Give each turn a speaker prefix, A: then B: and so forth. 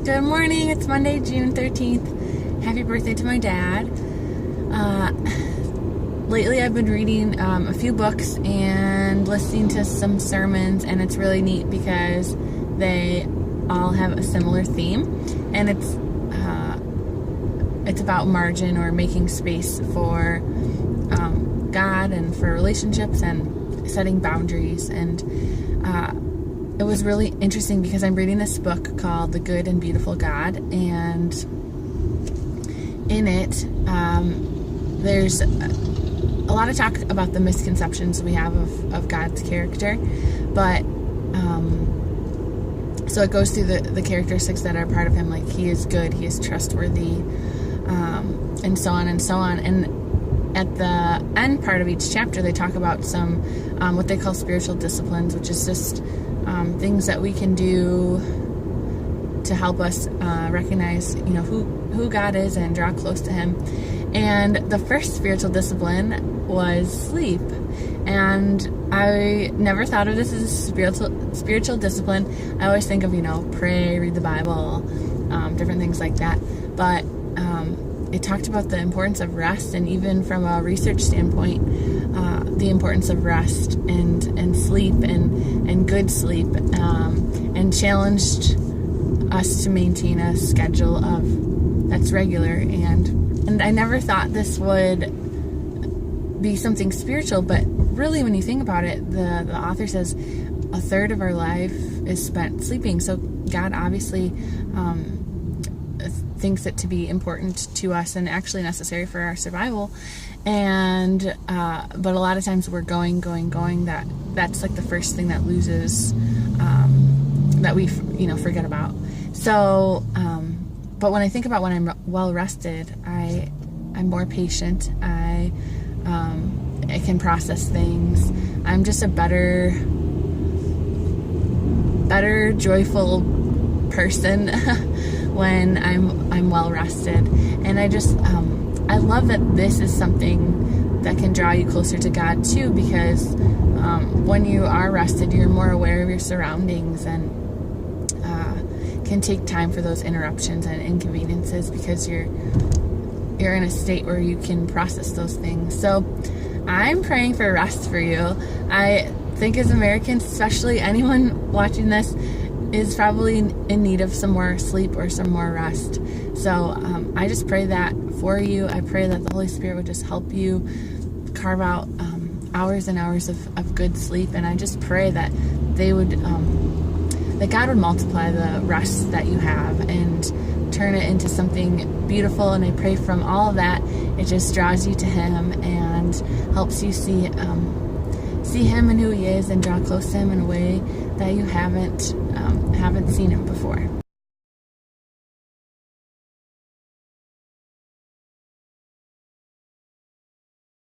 A: Good morning. It's Monday, June 13th. Happy birthday to my dad. Lately I've been reading a few books and listening to some sermons, and it's really neat because they all have a similar theme, and it's about margin or making space for God and for relationships and setting boundaries. And it was really interesting because I'm reading this book called The Good and Beautiful God, and in it there's a lot of talk about the misconceptions we have of God's character, but so it goes through the characteristics that are part of him, like he is good, he is trustworthy, and so on and so on. And at the end part of each chapter, they talk about some what they call spiritual disciplines, which is just things that we can do to help us recognize, who God is and draw close to Him. And the first spiritual discipline was sleep. And I never thought of this as a spiritual discipline. I always think of, pray, read the Bible, different things like that. But it talked about the importance of rest, and even from a research standpoint, the importance of rest and sleep and good sleep, and challenged us to maintain a schedule that's regular. And I never thought this would be something spiritual, but really when you think about it, the author says a third of our life is spent sleeping. So God obviously thinks it to be important to us and actually necessary for our survival. And but a lot of times we're going. That's like the first thing that loses, that we forget about. So but when I think about when I'm well rested, I'm more patient. I can process things. I'm just a better joyful person when I'm well rested. And I love that this is something that can draw you closer to God too, because when you are rested, you're more aware of your surroundings and can take time for those interruptions and inconveniences, because you're in a state where you can process those things. So I'm praying for rest for you. I think as Americans, especially anyone watching this, is probably in need of some more sleep or some more rest. So I just pray that for you. I pray that the Holy Spirit would just help you carve out hours and hours of good sleep. And I just pray that that God would multiply the rest that you have and turn it into something beautiful. And I pray from all of that, it just draws you to Him and helps you see Him and who He is, and draw close to Him in a way that you haven't seen Him before.